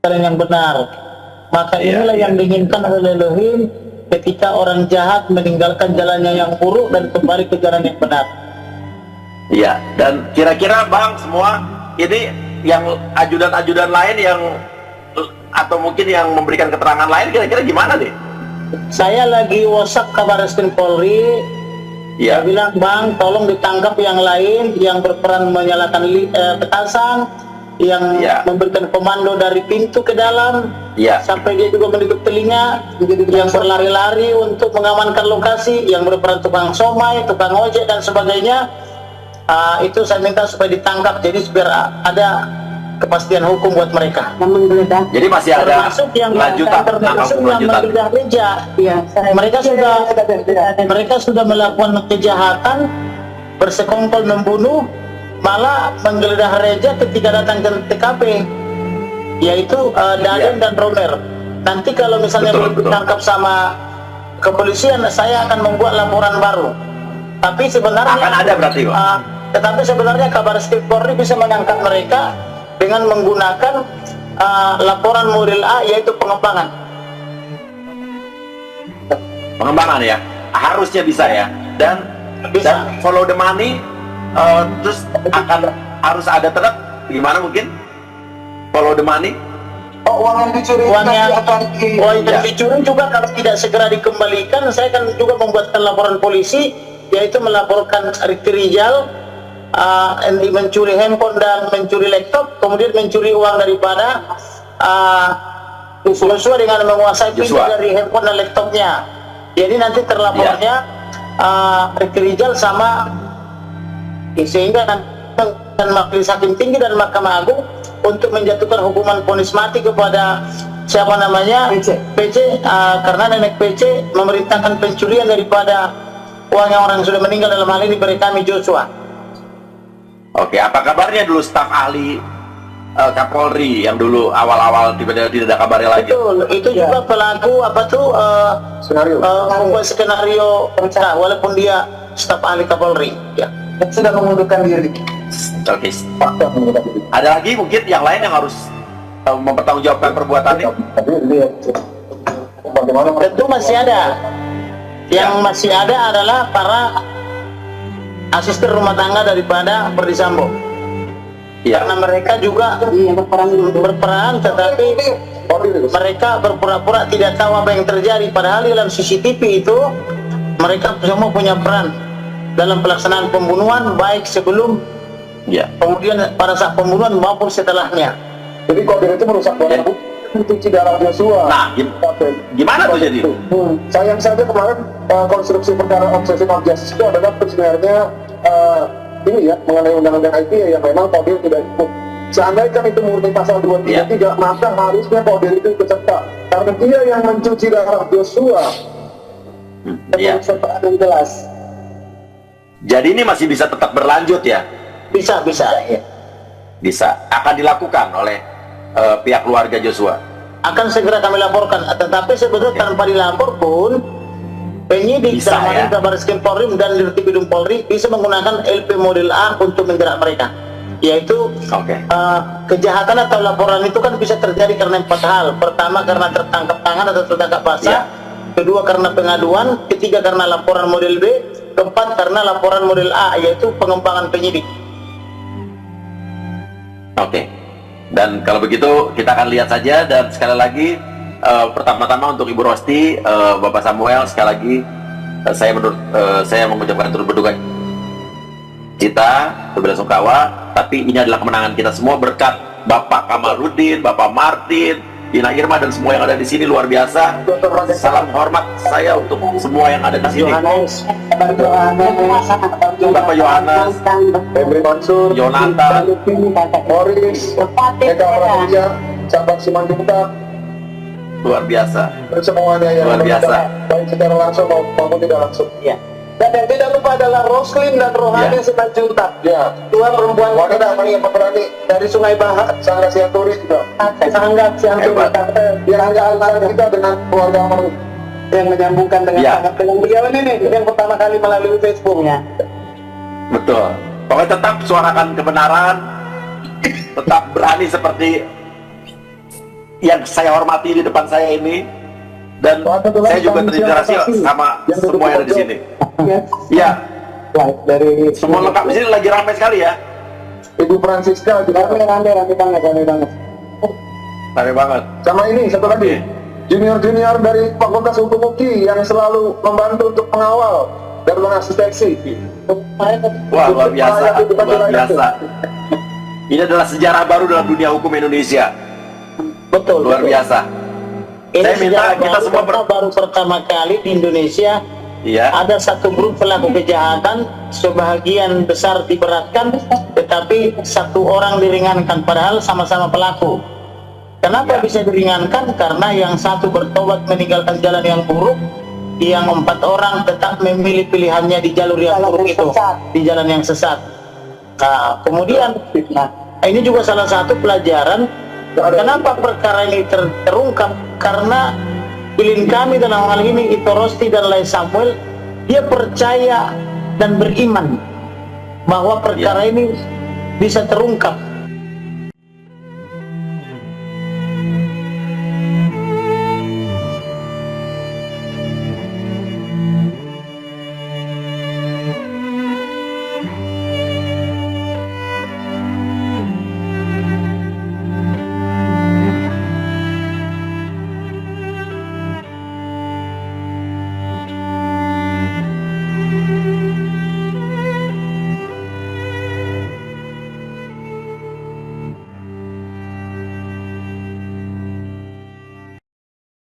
jalan yang benar. Maka inilah yang diinginkan oleh Elohim ketika orang jahat meninggalkan jalannya yang buruk dan kembali ke jalan yang benar. Iya, dan kira-kira Bang semua ini yang ajudan-ajudan lain yang atau mungkin yang memberikan keterangan lain kira-kira gimana nih? Saya lagi WhatsApp Kabarreskrim Polri. Iya. Saya bilang, Bang, tolong ditangkap yang lain yang berperan menyalakan petasan, yang memberikan komando dari pintu ke dalam, sampai dia juga menutup telinga, yang berlari-lari untuk mengamankan lokasi, yang berperan tukang somai, tukang ojek dan sebagainya. Itu saya minta supaya ditangkap, jadi biar ada kepastian hukum buat mereka. Jadi masih ada termasuk yang lanjutan, menggeledah gereja. Mereka sudah melakukan kejahatan, bersekongkol membunuh, malah menggeledah gereja ketika datang ke TKP, yaitu Daden dan Romer. Nanti kalau misalnya belum ditangkap sama kepolisian, saya akan membuat laporan baru. Tapi sebenarnya akan ada berarti, Pak. Tetapi sebenarnya Kabarreskrim Polri bisa menangkap mereka dengan menggunakan laporan model A, yaitu pengembangan. Pengembangan ya, harusnya bisa ya. Dan follow the money, terus harus ada tetap gimana mungkin follow the money. Uang yang dicuri, dicuri juga kalau tidak segera dikembalikan, saya akan juga membuatkan laporan polisi, yaitu melaporkan Ricky Rijal mencuri handphone dan mencuri laptop, kemudian mencuri uang daripada Joshua dengan menguasai pintu dari handphone dan laptopnya. Jadi nanti terlapornya Ricky Rijal sama, sehingga dan Majelis Hakim Tinggi dan Mahkamah Agung untuk menjatuhkan hukuman vonis mati kepada siapa namanya PC, karena nenek PC memerintahkan pencurian daripada uang yang orang sudah meninggal, dalam hal ini beri kami Joshua. Oke, apa kabarnya dulu staf ahli Kapolri yang dulu awal-awal tiba-tiba tidak ada kabarnya lagi? Betul, itu juga pelaku membuat skenario perencanaan, walaupun dia staf ahli Kapolri. Ya, sudah mengundurkan diri. Oke. Ada lagi mungkin yang lain yang harus mempertanggungjawabkan perbuatannya? Tentu masih ada. Yang masih ada adalah para asisten rumah tangga daripada Ferdy Sambo. Karena mereka juga berperan, tetapi mereka berpura-pura tidak tahu apa yang terjadi, padahal dalam CCTV itu mereka semua punya peran dalam pelaksanaan pembunuhan, baik sebelum, kemudian pada saat pembunuhan maupun setelahnya. Jadi kodir itu merusak barang bukti, mencuci darah Joshua. Nah, gimana tuh jadi? Sayang saja kemarin konstruksi perkara obsession of justice itu adalah sebenarnya ini ya, mengenai undang-undang ITE yang memang kodir tidak ikut. Seandainya itu murni pasal 233, maka harusnya kodir itu ikut serta. Karena dia yang mencuci darah Joshua. Yang jelas. Jadi ini masih bisa tetap berlanjut ya? Bisa. Bisa. Akan dilakukan oleh pihak keluarga Joshua. Akan segera kami laporkan, tetapi sebetulnya tanpa dilapor pun penyidik dalam Kabarreskrim Polri dan Dirtipidum Polri bisa menggunakan LP model A untuk menjerat mereka, yaitu kejahatan atau laporan itu kan bisa terjadi karena 4 hal. Pertama, karena tertangkap tangan atau tertangkap basah. Kedua, karena pengaduan. Ketiga, karena laporan model B. Keempat, karena laporan model A, yaitu pengembangan penyidik. Dan kalau begitu kita akan lihat saja. Dan sekali lagi pertama-tama untuk Ibu Rosti, Bapak Samuel, sekali lagi saya mengucapkan turut berduka cita, berbela-sungkawa. Tapi ini adalah kemenangan kita semua berkat Bapak Kamarudin, Bapak Martin, Ina Irma dan semua yang ada di sini. Luar biasa. Salam hormat saya untuk semua yang ada di sini. Bapak Yohanes, Febri Mansur, Yonatan, Morris, Eka Prasetya, Cabang Simanjuntak. Luar biasa. Semuanya yang luar biasa, baik secara langsung maupun tidak langsung. Dan yang tidak lupa adalah Roslin dan Rohani Simanjuntak. Dua perempuan wanita yang pemberani dari Sungai Bahar, Sangga Sianturi juga. Sanggap Sianturi. Yang ada kita dengan keluarga Amar yang menyambungkan dengan sangat dengan beliau ini yang pertama kali melalui Facebooknya. Betul. Pokoknya tetap suarakan kebenaran, tetap berani seperti yang saya hormati di depan saya ini, dan saya juga terinspirasi sama semua yang ada di sini. Ya, dari semua lengkap di sini, lagi ramai sekali ya. Ibu Francisca juga rame banget. Ramai banget. Sama ini satu lagi, junior dari Fakultas Hukum UKI yang selalu membantu untuk mengawal dan mengasistensi. Wah, luar biasa, luar biasa. Ini adalah sejarah baru dalam dunia hukum Indonesia. Betul. Luar biasa. Ini Saya minta sejarah kita baru semua karena baru pertama kali di Indonesia Iya. ada satu grup pelaku kejahatan, sebagian besar diberatkan, tetapi satu orang diringankan, padahal sama-sama pelaku. Kenapa Ya. bisa diringankan? Karena yang satu bertobat meninggalkan jalan yang buruk, yang 4 orang tetap memilih pilihannya di jalur yang buruk itu, di jalan yang sesat. Nah, kemudian, ini juga salah satu pelajaran kenapa perkara ini terungkap, karena pilih kami dalam hal ini Ito Rosti dan Lai Samuel, dia percaya dan beriman bahwa perkara ini bisa terungkap